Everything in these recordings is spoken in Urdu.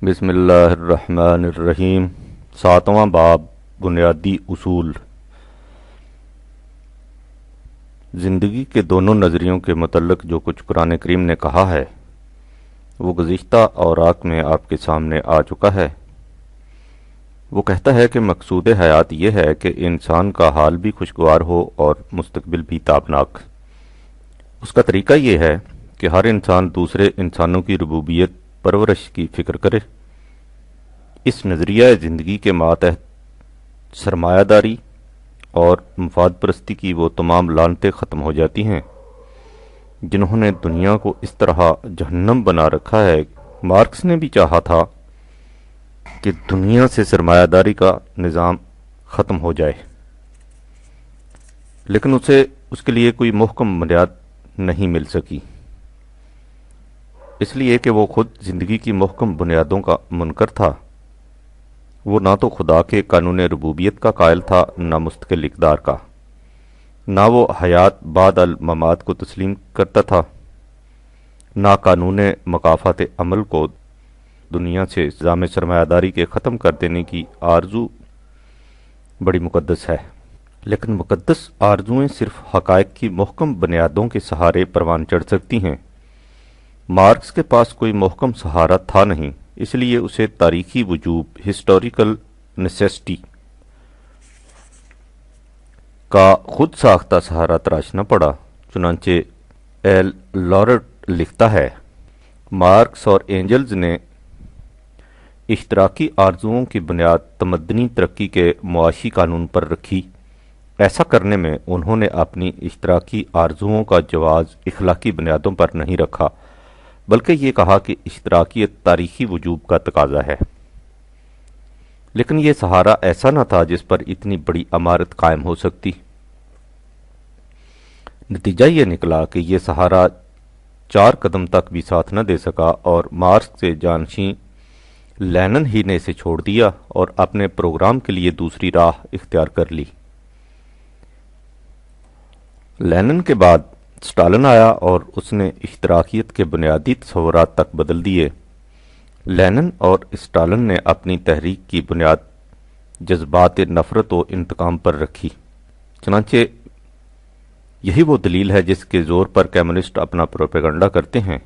بسم اللہ الرحمن الرحیم۔ ساتواں باب، بنیادی اصول۔ زندگی کے دونوں نظریوں کے متعلق جو کچھ قرآن کریم نے کہا ہے وہ گزشتہ اوراق میں آپ کے سامنے آ چکا ہے۔ وہ کہتا ہے کہ مقصود حیات یہ ہے کہ انسان کا حال بھی خوشگوار ہو اور مستقبل بھی تابناک۔ اس کا طریقہ یہ ہے کہ ہر انسان دوسرے انسانوں کی ربوبیت پرورش کی فکر کرے۔ اس نظریہ زندگی کے ماتحت سرمایہ داری اور مفاد پرستی کی وہ تمام لعنتیں ختم ہو جاتی ہیں جنہوں نے دنیا کو اس طرح جہنم بنا رکھا ہے۔ مارکس نے بھی چاہا تھا کہ دنیا سے سرمایہ داری کا نظام ختم ہو جائے، لیکن اسے اس کے لیے کوئی محکم بنیاد نہیں مل سکی، اس لیے کہ وہ خود زندگی کی محکم بنیادوں کا منکر تھا۔ وہ نہ تو خدا کے قانون ربوبیت کا قائل تھا، نہ مستقل اقدار کا، نہ وہ حیات بعد الممات کو تسلیم کرتا تھا، نہ قانون مکافات عمل کو دنیا سے نظام سرمایہ داری کے ختم کر دینے کی آرزو بڑی مقدس ہے۔ لیکن مقدس آرزویں صرف حقائق کی محکم بنیادوں کے سہارے پروان چڑھ سکتی ہیں۔ مارکس کے پاس کوئی محکم سہارا تھا نہیں، اس لیے اسے تاریخی وجوب ہسٹوریکل نیسیسٹی کا خود ساختہ سہارا تراشنا پڑا۔ چنانچہ ایل لارٹ لکھتا ہے، مارکس اور اینجلز نے اشتراکی آرزوؤں کی بنیاد تمدنی ترقی کے معاشی قانون پر رکھی۔ ایسا کرنے میں انہوں نے اپنی اشتراکی آرزوؤں کا جواز اخلاقی بنیادوں پر نہیں رکھا، بلکہ یہ کہا کہ اشتراکیت تاریخی وجوب کا تقاضا ہے۔ لیکن یہ سہارا ایسا نہ تھا جس پر اتنی بڑی عمارت قائم ہو سکتی۔ نتیجہ یہ نکلا کہ یہ سہارا 4 قدم تک بھی ساتھ نہ دے سکا اور مارکس سے جانشین لینن ہی نے اسے چھوڑ دیا اور اپنے پروگرام کے لیے دوسری راہ اختیار کر لی۔ لینن کے بعد اسٹالن آیا اور اس نے اشتراکیت کے بنیادی تصورات تک بدل دیے۔ لینن اور اسٹالن نے اپنی تحریک کی بنیاد جذبات نفرت و انتقام پر رکھی۔ چنانچہ یہی وہ دلیل ہے جس کے زور پر کمیونسٹ اپنا پروپیگنڈا کرتے ہیں۔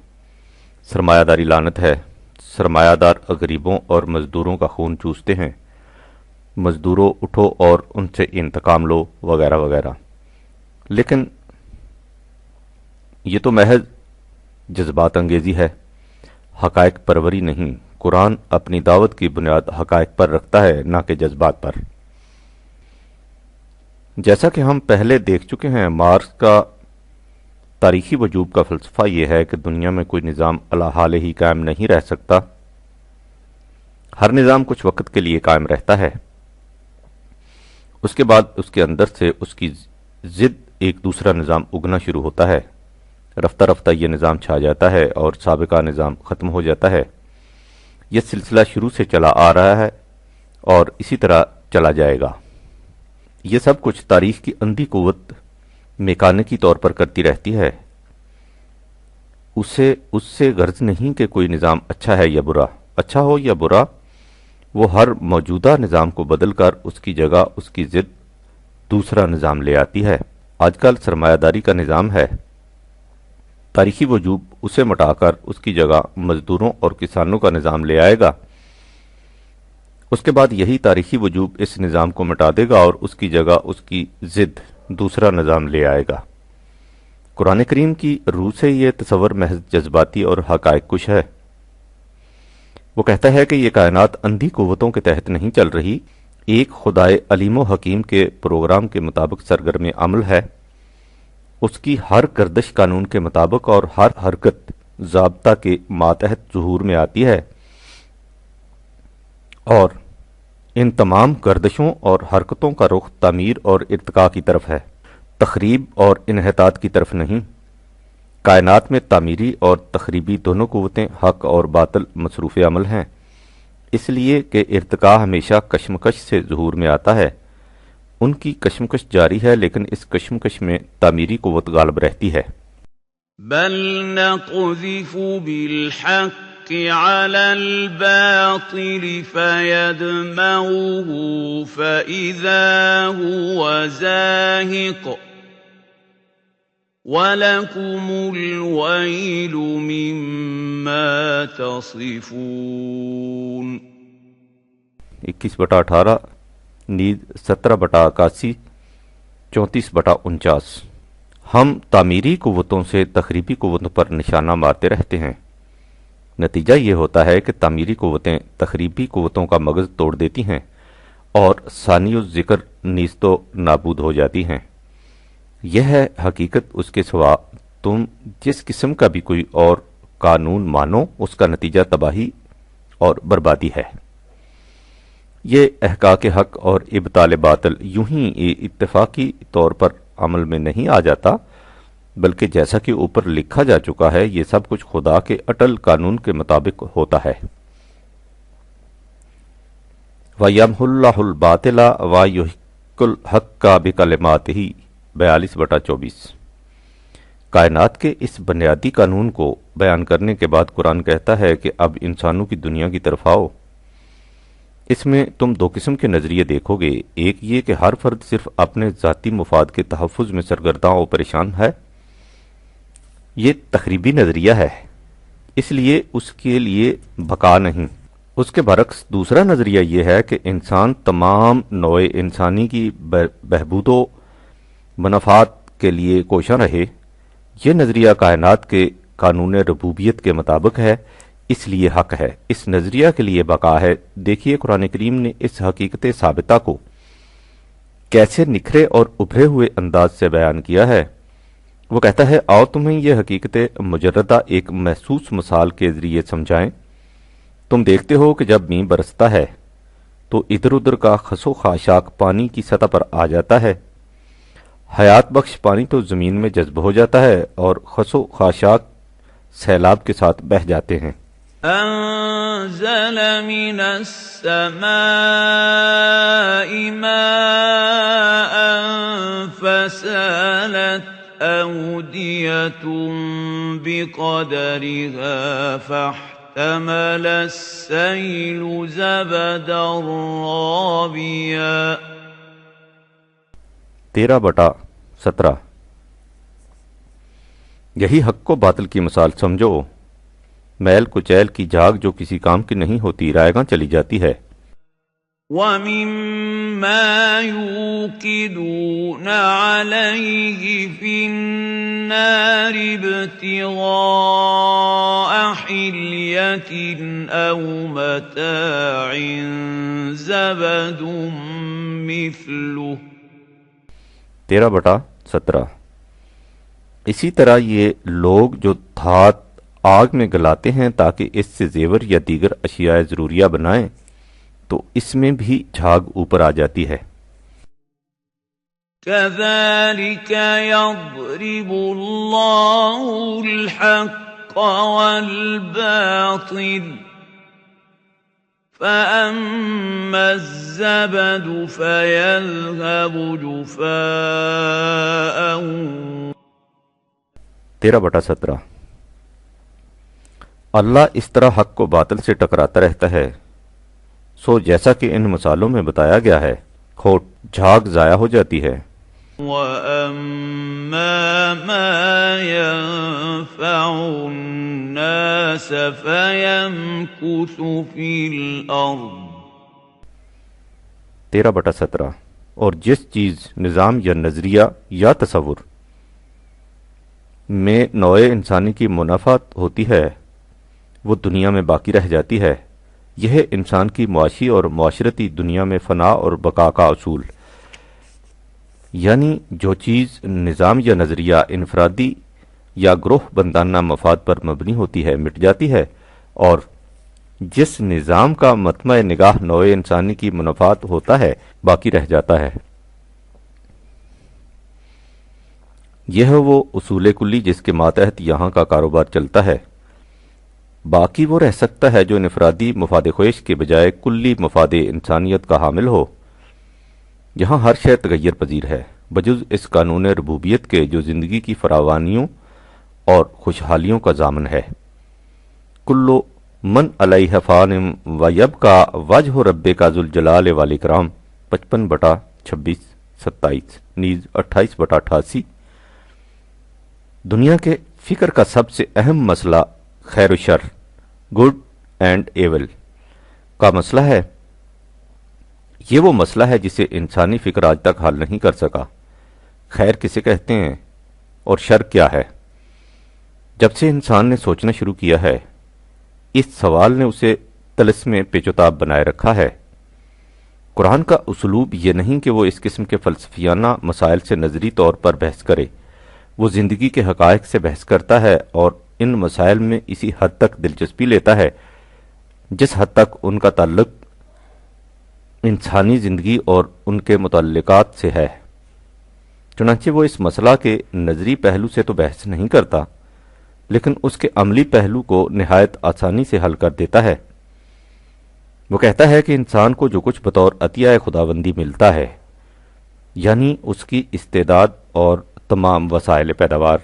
سرمایہ داری لعنت ہے، سرمایہ دار غریبوں اور مزدوروں کا خون چوستے ہیں، مزدوروں اٹھو اور ان سے انتقام لو، وغیرہ وغیرہ۔ لیکن یہ تو محض جذبات انگیزی ہے، حقائق پروری نہیں۔ قرآن اپنی دعوت کی بنیاد حقائق پر رکھتا ہے، نہ کہ جذبات پر۔ جیسا کہ ہم پہلے دیکھ چکے ہیں، مارکس کا تاریخی وجوب کا فلسفہ یہ ہے کہ دنیا میں کوئی نظام علی حال ہی قائم نہیں رہ سکتا۔ ہر نظام کچھ وقت کے لیے قائم رہتا ہے، اس کے بعد اس کے اندر سے اس کی ضد ایک دوسرا نظام اگنا شروع ہوتا ہے۔ رفتہ رفتہ یہ نظام چھا جاتا ہے اور سابقہ نظام ختم ہو جاتا ہے۔ یہ سلسلہ شروع سے چلا آ رہا ہے اور اسی طرح چلا جائے گا۔ یہ سب کچھ تاریخ کی اندھی قوت میکانکی طور پر کرتی رہتی ہے۔ اس سے غرض نہیں کہ کوئی نظام اچھا ہے یا برا، اچھا ہو یا برا، وہ ہر موجودہ نظام کو بدل کر اس کی جگہ اس کی ضد دوسرا نظام لے آتی ہے۔ آج کل سرمایہ داری کا نظام ہے، تاریخی وجوب اسے مٹا کر اس کی جگہ مزدوروں اور کسانوں کا نظام لے آئے گا۔ اس کے بعد یہی تاریخی وجوب اس نظام کو مٹا دے گا اور اس کی جگہ اس کی ضد دوسرا نظام لے آئے گا۔ قرآن کریم کی روح سے یہ تصور محض جذباتی اور حقائق کش ہے۔ وہ کہتا ہے کہ یہ کائنات اندھی قوتوں کے تحت نہیں چل رہی، ایک خدائے علیم و حکیم کے پروگرام کے مطابق سرگرم عمل ہے۔ اس کی ہر گردش قانون کے مطابق اور ہر حرکت ضابطہ کے ماتحت ظہور میں آتی ہے، اور ان تمام گردشوں اور حرکتوں کا رخ تعمیر اور ارتقاء کی طرف ہے، تخریب اور انحطاط کی طرف نہیں۔ کائنات میں تعمیری اور تخریبی دونوں قوتیں حق اور باطل مصروف عمل ہیں، اس لیے کہ ارتقاء ہمیشہ کشمکش سے ظہور میں آتا ہے۔ ان کی کشمکش جاری ہے، لیکن اس کشمکش میں تعمیری قوت غالب رہتی ہے۔ بل نقذف بالحق على الباطل فيدمغه فإذا هو زاهق وَلَكُمُ الْوَيْلُ مِمَّا تَصِفُونَ 21/18 نیز 17/81 34/49 ہم تعمیری قوتوں سے تخریبی قوتوں پر نشانہ مارتے رہتے ہیں، نتیجہ یہ ہوتا ہے کہ تعمیری قوتیں تخریبی قوتوں کا مغز توڑ دیتی ہیں اور ثانی الذکر نیز تو نابود ہو جاتی ہیں۔ یہ ہے حقیقت، اس کے سوا تم جس قسم کا بھی کوئی اور قانون مانو اس کا نتیجہ تباہی اور بربادی ہے۔ یہ احقاق حق اور ابطال باطل یوں ہی اتفاقی طور پر عمل میں نہیں آ جاتا، بلکہ جیسا کہ اوپر لکھا جا چکا ہے یہ سب کچھ خدا کے اٹل قانون کے مطابق ہوتا ہے۔ وَيَمْحُ اللَّهُ الْبَاطِلَ وَيُحِقُّ الْحَقَّ بِكَلِمَاتِهِ 42/24 کائنات کے اس بنیادی قانون کو بیان کرنے کے بعد قرآن کہتا ہے کہ اب انسانوں کی دنیا کی طرف آؤ۔ اس میں تم دو قسم کے نظریے دیکھو گے، ایک یہ کہ ہر فرد صرف اپنے ذاتی مفاد کے تحفظ میں سرگرداں و پریشان ہے، یہ تخریبی نظریہ ہے، اس لیے اس کے لیے بقا نہیں۔ اس کے برعکس دوسرا نظریہ یہ ہے کہ انسان تمام نوع انسانی کی بہبود و منافعات کے لیے کوشاں رہے۔ یہ نظریہ کائنات کے قانون ربوبیت کے مطابق ہے، اس لیے حق ہے، اس نظریہ کے لیے بقا ہے۔ دیکھیے قرآن کریم نے اس حقیقت ثابتہ کو کیسے نکھرے اور ابھرے ہوئے انداز سے بیان کیا ہے۔ وہ کہتا ہے آؤ تمہیں یہ حقیقت مجردہ ایک محسوس مثال کے ذریعے سمجھائیں۔ تم دیکھتے ہو کہ جب مینہ برستا ہے تو ادھر ادھر کا خس و خاشاک پانی کی سطح پر آ جاتا ہے، حیات بخش پانی تو زمین میں جذب ہو جاتا ہے اور خس و خاشاک سیلاب کے ساتھ بہہ جاتے ہیں۔ انزل من السماء ماء فسالت أودية بقدرها فاحتمل السيل زبدا رابيا 13/17 یہی حق کو باطل کی مثال سمجھو، میل کچیل کی جھاگ جو کسی کام کی نہیں ہوتی رائیگاں چلی جاتی ہے۔ وَمِمَّا يُوقِدُونَ عَلَيْهِ فِي النَّارِ ابْتِغَاءَ حِلْيَةٍ أَوْ مَتَاعٍ زَبَدٌ مِثْلُهُ 13/17 اسی طرح یہ لوگ جو دھات آگ میں گلاتے ہیں تاکہ اس سے زیور یا دیگر اشیاء ضروریہ بنائیں تو اس میں بھی جھاگ اوپر آ جاتی ہے۔ كَذَلِكَ يَضْرِبُ اللَّهُ الْحَقَّ وَالْبَاطِلَ فَأَمَّا الزَّبَدُ فَيَذْهَبُ جُفَاءً 13/17 اللہ اس طرح حق کو باطل سے ٹکراتا رہتا ہے، سو جیسا کہ ان مثالوں میں بتایا گیا ہے کھوٹ جھاگ ضائع ہو جاتی ہے۔ وَأَمَّا مَا يَنفَعُ النَّاسَ فَيَمْكُثُ فِي الْأَرْضِ 13/17 اور جس چیز نظام یا نظریہ یا تصور میں نوع انسانی کی منافعت ہوتی ہے وہ دنیا میں باقی رہ جاتی ہے۔ یہ انسان کی معاشی اور معاشرتی دنیا میں فنا اور بقا کا اصول، یعنی جو چیز نظام یا نظریہ انفرادی یا گروہ بندانہ مفاد پر مبنی ہوتی ہے مٹ جاتی ہے، اور جس نظام کا مطمع نگاہ نوع انسانی کی منافعت ہوتا ہے باقی رہ جاتا ہے۔ یہ ہے وہ اصول کلی جس کے ماتحت یہاں کا کاروبار چلتا ہے۔ باقی وہ رہ سکتا ہے جو انفرادی مفاد خویش کے بجائے کلی مفاد انسانیت کا حامل ہو۔ یہاں ہر شے تغیر پذیر ہے بجز اس قانون ربوبیت کے جو زندگی کی فراوانیوں اور خوشحالیوں کا ضامن ہے۔ کلو من علیہ فان و یبقا وجہ ربک ذو الجلال والاکرام 55/26-27 نیز 28/88۔ دنیا کے فکر کا سب سے اہم مسئلہ خیر و شر، گڈ اینڈ ایول کا مسئلہ ہے۔ یہ وہ مسئلہ ہے جسے انسانی فکر آج تک حل نہیں کر سکا۔ خیر کسے کہتے ہیں اور شر کیا ہے؟ جب سے انسان نے سوچنا شروع کیا ہے، اس سوال نے اسے طلسم پیچ و تاب بنائے رکھا ہے۔ قرآن کا اسلوب یہ نہیں کہ وہ اس قسم کے فلسفیانہ مسائل سے نظری طور پر بحث کرے، وہ زندگی کے حقائق سے بحث کرتا ہے اور ان مسائل میں اسی حد تک دلچسپی لیتا ہے جس حد تک ان کا تعلق انسانی زندگی اور ان کے متعلقات سے ہے۔ چنانچہ وہ اس مسئلہ کے نظری پہلو سے تو بحث نہیں کرتا، لیکن اس کے عملی پہلو کو نہایت آسانی سے حل کر دیتا ہے۔ وہ کہتا ہے کہ انسان کو جو کچھ بطور عطیہ خداوندی ملتا ہے، یعنی اس کی استعداد اور تمام وسائل پیداوار،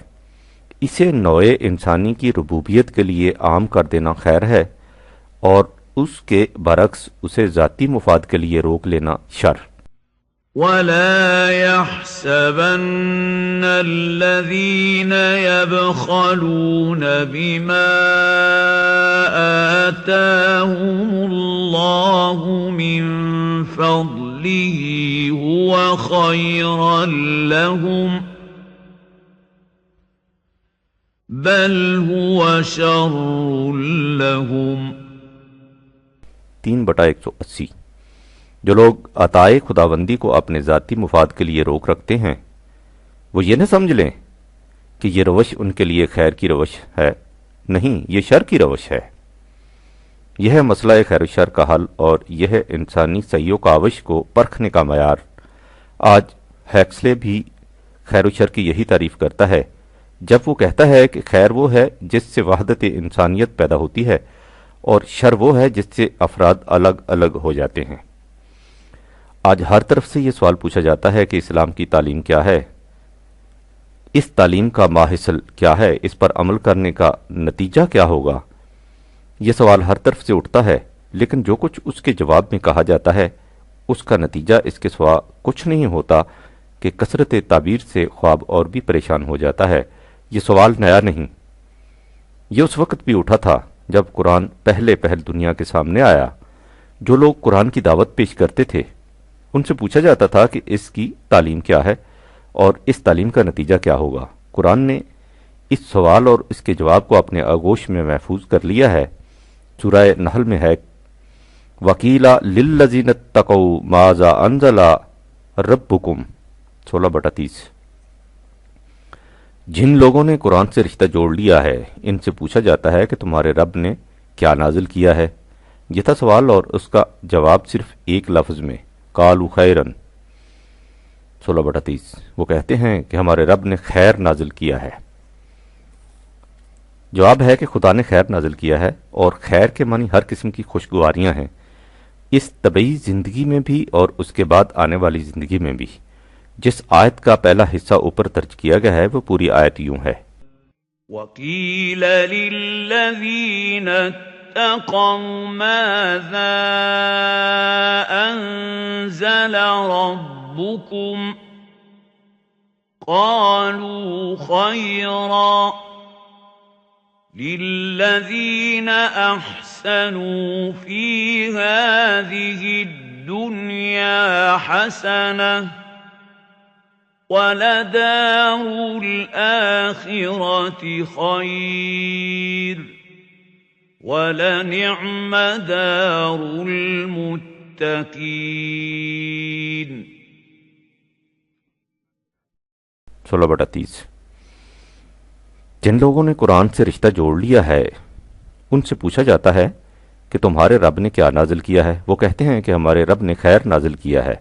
اسے نوع انسانی کی ربوبیت کے لیے عام کر دینا خیر ہے، اور اس کے برعکس اسے ذاتی مفاد کے لیے روک لینا شر۔ وَلَا يَحْسَبَنَّ الَّذِينَ يَبْخَلُونَ بِمَا آتَاهُمُ اللَّهُ مِنْ فَضْلِهِ هُوَ خَيْرًا لَهُمْ بَلْ هُوَ شَرٌّ لَهُمْ۔ 3/180۔ جو لوگ عطائے خداوندی کو اپنے ذاتی مفاد کے لیے روک رکھتے ہیں، وہ یہ نہ سمجھ لیں کہ یہ روش ان کے لیے خیر کی روش ہے، نہیں، یہ شر کی روش ہے۔ یہ ہے مسئلہ خیر و شر کا حل، اور یہ ہے انسانی سعی و کاوش کو پرکھنے کا معیار۔ آج ہیکسلے بھی خیر و شر کی یہی تعریف کرتا ہے جب وہ کہتا ہے کہ خیر وہ ہے جس سے وحدت انسانیت پیدا ہوتی ہے، اور شر وہ ہے جس سے افراد الگ الگ ہو جاتے ہیں۔ آج ہر طرف سے یہ سوال پوچھا جاتا ہے کہ اسلام کی تعلیم کیا ہے، اس تعلیم کا ماحصل کیا ہے، اس پر عمل کرنے کا نتیجہ کیا ہوگا۔ یہ سوال ہر طرف سے اٹھتا ہے، لیکن جو کچھ اس کے جواب میں کہا جاتا ہے اس کا نتیجہ اس کے سوا کچھ نہیں ہوتا کہ کثرت تعبیر سے خواب اور بھی پریشان ہو جاتا ہے۔ یہ سوال نیا نہیں، یہ اس وقت بھی اٹھا تھا جب قرآن پہلے دنیا کے سامنے آیا۔ جو لوگ قرآن کی دعوت پیش کرتے تھے ان سے پوچھا جاتا تھا کہ اس کی تعلیم کیا ہے اور اس تعلیم کا نتیجہ کیا ہوگا۔ قرآن نے اس سوال اور اس کے جواب کو اپنے آغوش میں محفوظ کر لیا ہے۔ سورہ نحل میں ہے، وَقِيلَ لِلَّذِينَ اتَّقَوْا مَاذَا أَنزَلَ رَبُّكُمْ 16/30۔ جن لوگوں نے قرآن سے رشتہ جوڑ لیا ہے ان سے پوچھا جاتا ہے کہ تمہارے رب نے کیا نازل کیا ہے۔ یہ تھا سوال، اور اس کا جواب صرف ایک لفظ میں، قالوا خیرن 16/30۔ وہ کہتے ہیں کہ ہمارے رب نے خیر نازل کیا ہے۔ جواب ہے کہ خدا نے خیر نازل کیا ہے، اور خیر کے معنی ہر قسم کی خوشگواریاں ہیں، اس طبعی زندگی میں بھی اور اس کے بعد آنے والی زندگی میں بھی۔ جس آیت کا پہلا حصہ اوپر درج کیا گیا ہے وہ پوری آیت یوں ہے، وَقِيلَ لِلَّذِينَ اتَّقَوْا مَاذَا أَنزَلَ رَبُّكُمْ قَالُوا خَيْرًا لِلَّذِينَ أَحْسَنُوا فِي هَذِهِ الدُّنْيَا حَسَنَةٌ وَلَدَارُ الْآخِرَةِ خَيْرٌ وَلَنِعْمَ دَارُ الْمُتَّقِينَ 16/30۔ جن لوگوں نے قرآن سے رشتہ جوڑ لیا ہے ان سے پوچھا جاتا ہے کہ تمہارے رب نے کیا نازل کیا ہے۔ وہ کہتے ہیں کہ ہمارے رب نے خیر نازل کیا ہے،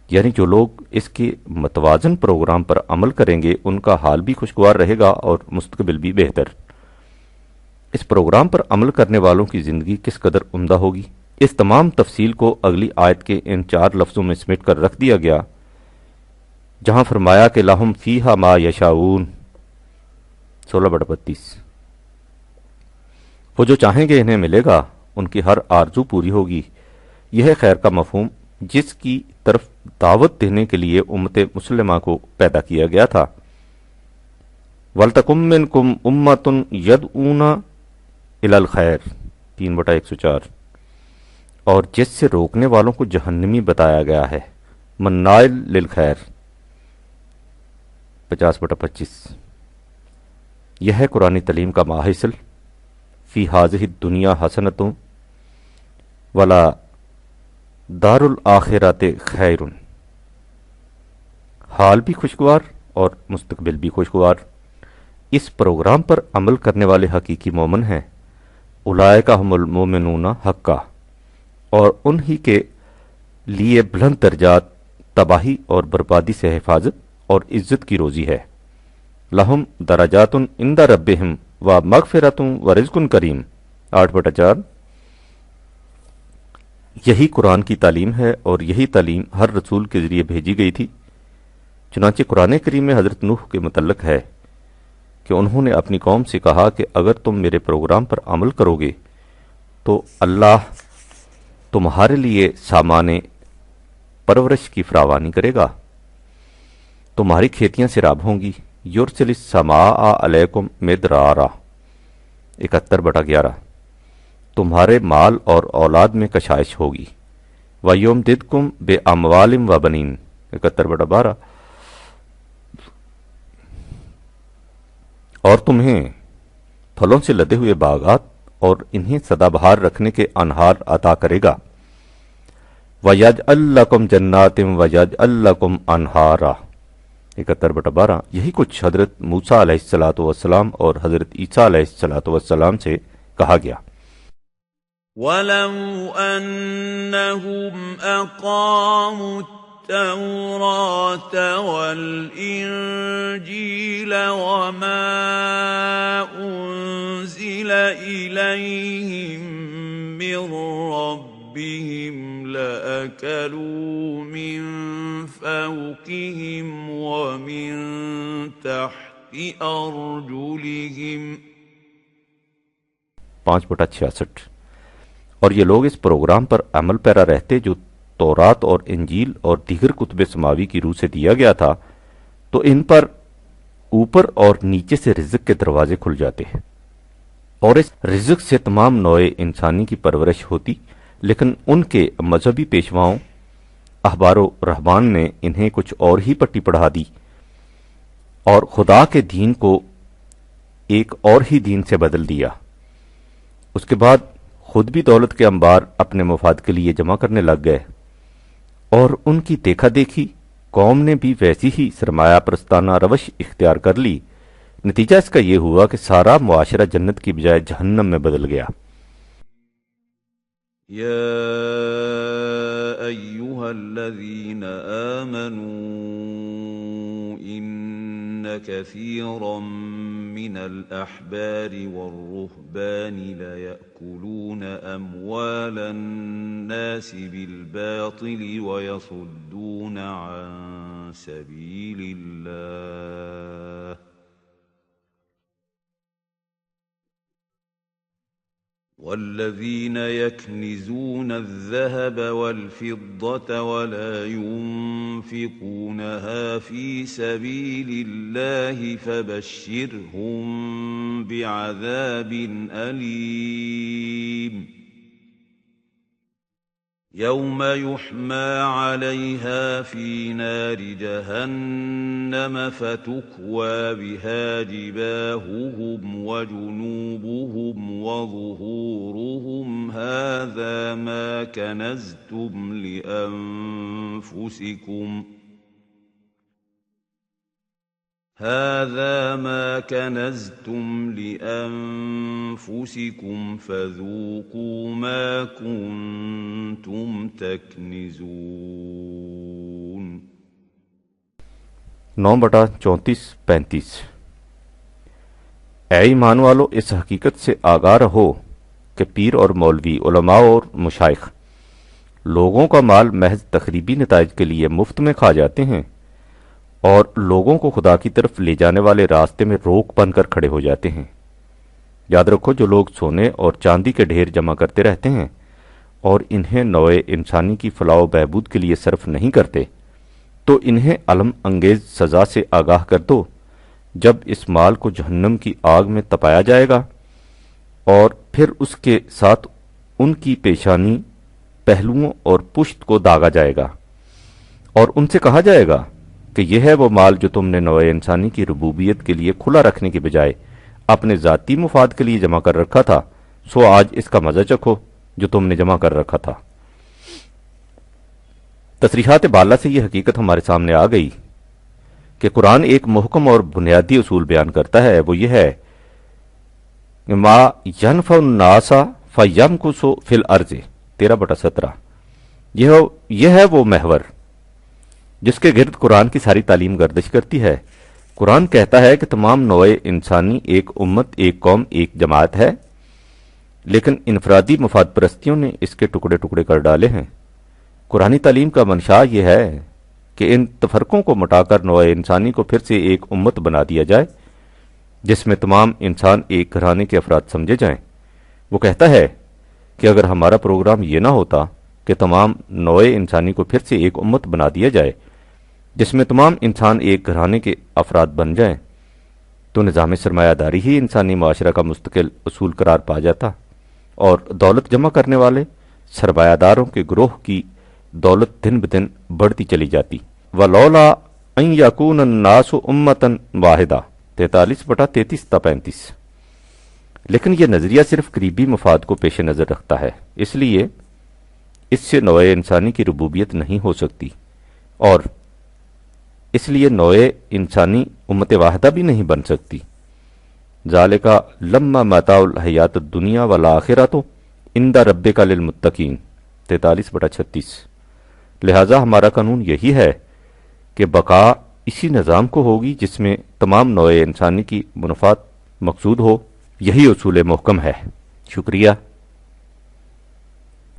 یعنی جو لوگ اس کے متوازن پروگرام پر عمل کریں گے ان کا حال بھی خوشگوار رہے گا اور مستقبل بھی بہتر۔ اس پروگرام پر عمل کرنے والوں کی زندگی کس قدر عمدہ ہوگی، اس تمام تفصیل کو اگلی آیت کے ان 4 لفظوں میں سمیٹ کر رکھ دیا گیا جہاں فرمایا کہ لہم فیہا ما یشاؤون 16/32۔ وہ جو چاہیں گے انہیں ملے گا، ان کی ہر آرزو پوری ہوگی۔ یہ ہے خیر کا مفہوم جس کی طرف دعوت دینے کے لیے امت مسلمہ کو پیدا کیا گیا تھا۔ وَلْتَكُن مِّنكُمْ أُمَّةٌ يَدْعُونَ إِلَى الْخَيْرِ 3/104۔ اور جس سے روکنے والوں کو جہنمی بتایا گیا ہے، منائل للخیر 50/25۔ یہ ہے قرآن تعلیم کا ماحصل، فی ہذہ الدنیا حسنۃ ولا دار الآخرۃ خیر، حال بھی خوشگوار اور مستقبل بھی خوشگوار۔ اس پروگرام پر عمل کرنے والے حقیقی مومن ہیں، اولئک ھم المؤمنون حقا، اور انہی کے لیے بلند درجات، تباہی اور بربادی سے حفاظت اور عزت کی روزی ہے۔ لہم درجات عند ربہم و مغفرۃ و رزق کریم 8/4۔ یہی قرآن کی تعلیم ہے اور یہی تعلیم ہر رسول کے ذریعے بھیجی گئی تھی۔ چنانچہ قرآن کریم میں حضرت نوح کے متعلق ہے کہ انہوں نے اپنی قوم سے کہا کہ اگر تم میرے پروگرام پر عمل کرو گے تو اللہ تمہارے لیے سامان پرورش کی فراوانی کرے گا، تمہاری کھیتیاں سیراب ہوں گی۔ یرسل السماء علیکم مدرارا 71/11۔ تمہارے مال اور اولاد میں کشائش ہوگی۔ وَيُمْدِدْكُمْ بِأَمْوَالٍ وَبَنِينَ 71/12۔ اور تمہیں پھلوں سے لدے ہوئے باغات اور انہیں سدا بہار رکھنے کے انہار عطا کرے گا۔ وَيَجْعَلْ لَكُمْ جَنَّاتٍ وَيَجْعَلْ لَكُمْ أَنْهَارًا 71/12۔ یہی کچھ حضرت موسیٰ علیہ السلام اور حضرت عیسیٰ علیہ السلام سے کہا گیا۔ وَلَوْ أَنَّهُمْ أَقَامُوا التَّوْرَاةَ وَالْإِنْجِيلَ وَمَا أُنْزِلَ إِلَيْهِمْ مِنْ رَبِّهِمْ لَأَكَلُوا مِنْ فَوْقِهِمْ وَمِنْ تَحْتِ أَرْجُلِهِمْ 5/66۔ اور یہ لوگ اس پروگرام پر عمل پیرا رہتے جو تورات اور انجیل اور دیگر کتب سماوی کی روح سے دیا گیا تھا، تو ان پر اوپر اور نیچے سے رزق کے دروازے کھل جاتے ہیں، اور اس رزق سے تمام نوع انسانی کی پرورش ہوتی۔ لیکن ان کے مذہبی پیشواؤں احبار و رہبان نے انہیں کچھ اور ہی پٹی پڑھا دی اور خدا کے دین کو ایک اور ہی دین سے بدل دیا۔ اس کے بعد خود بھی دولت کے انبار اپنے مفاد کے لیے جمع کرنے لگ گئے، اور ان کی دیکھا دیکھی قوم نے بھی ویسی ہی سرمایہ پرستانہ روش اختیار کر لی۔ نتیجہ اس کا یہ ہوا کہ سارا معاشرہ جنت کی بجائے جہنم میں بدل گیا۔ یا ایہا الذین آمنوا ان كثيرا من الأحبار والرهبان ليأكلون أموال الناس بالباطل ويصدون عن سبيل الله والذين يكنزون الذهب والفضة ولا ينفقونها في سبيل الله فبشرهم بعذاب أليم يوم يحمى عليها في نار جهنم فتكوى بها جباههم وجنوبهم وظهورهم هذا ما كنزتم لأنفسكم هذا ما كنزتم لأنفسكم فذوقوا ما كنتم تكنزون 9/34-35۔ اے ایمان والو، اس حقیقت سے آگاہ رہو کہ پیر اور مولوی، علماء اور مشائخ لوگوں کا مال محض تخریبی نتائج کے لیے مفت میں کھا جاتے ہیں اور لوگوں کو خدا کی طرف لے جانے والے راستے میں روک بن کر کھڑے ہو جاتے ہیں۔ یاد رکھو جو لوگ سونے اور چاندی کے ڈھیر جمع کرتے رہتے ہیں اور انہیں نوع انسانی کی فلاح و بہبود کے لیے صرف نہیں کرتے تو انہیں الم انگیز سزا سے آگاہ کر دو جب اس مال کو جہنم کی آگ میں تپایا جائے گا اور پھر اس کے ساتھ ان کی پیشانی، پہلوؤں اور پشت کو داغا جائے گا، اور ان سے کہا جائے گا کہ یہ ہے وہ مال جو تم نے نوع انسانی کی ربوبیت کے لیے کھلا رکھنے کے بجائے اپنے ذاتی مفاد کے لیے جمع کر رکھا تھا، سو آج اس کا مزہ چکھو جو تم نے جمع کر رکھا تھا۔ تصریحات بالا سے یہ حقیقت ہمارے سامنے آ گئی کہ قرآن ایک محکم اور بنیادی اصول بیان کرتا ہے، وہ یہ ہے کہ ما ینفع الناس فیمکث فی الارض 13/17۔ یہ ہے وہ محور جس کے گرد قرآن کی ساری تعلیم گردش کرتی ہے۔ قرآن کہتا ہے کہ تمام نوع انسانی ایک امت، ایک قوم، ایک جماعت ہے، لیکن انفرادی مفاد پرستیوں نے اس کے ٹکڑے ٹکڑے کر ڈالے ہیں۔ قرآنی تعلیم کا منشا یہ ہے کہ ان تفرقوں کو مٹا کر نوع انسانی کو پھر سے ایک امت بنا دیا جائے جس میں تمام انسان ایک گھرانے کے افراد سمجھے جائیں۔ وہ کہتا ہے کہ اگر ہمارا پروگرام یہ نہ ہوتا کہ تمام نوع انسانی کو پھر سے ایک امت بنا دیا جائے جس میں تمام انسان ایک گھرانے کے افراد بن جائیں، تو نظام سرمایہ داری ہی انسانی معاشرہ کا مستقل اصول قرار پا جاتا اور دولت جمع کرنے والے سرمایہ داروں کے گروہ کی دولت دن بدن بڑھتی چلی جاتی۔ وَلَوْلَا أَن يَكُونَ النَّاسُ أُمَّةً وَاحِدَةً 43/33-35۔ لیکن یہ نظریہ صرف قریبی مفاد کو پیش نظر رکھتا ہے، اس لیے اس سے نوع انسانی کی ربوبیت نہیں ہو سکتی، اور اس لیے نوع انسانی امت واحدہ بھی نہیں بن سکتی۔ ذالک لما متاع الحیات الدنیا والآخرۃ عند ربک للمتقین 43/36۔ لہذا ہمارا قانون یہی ہے کہ بقا اسی نظام کو ہوگی جس میں تمام نوع انسانی کی منفعت مقصود ہو۔ یہی اصول محکم ہے۔ شکریہ۔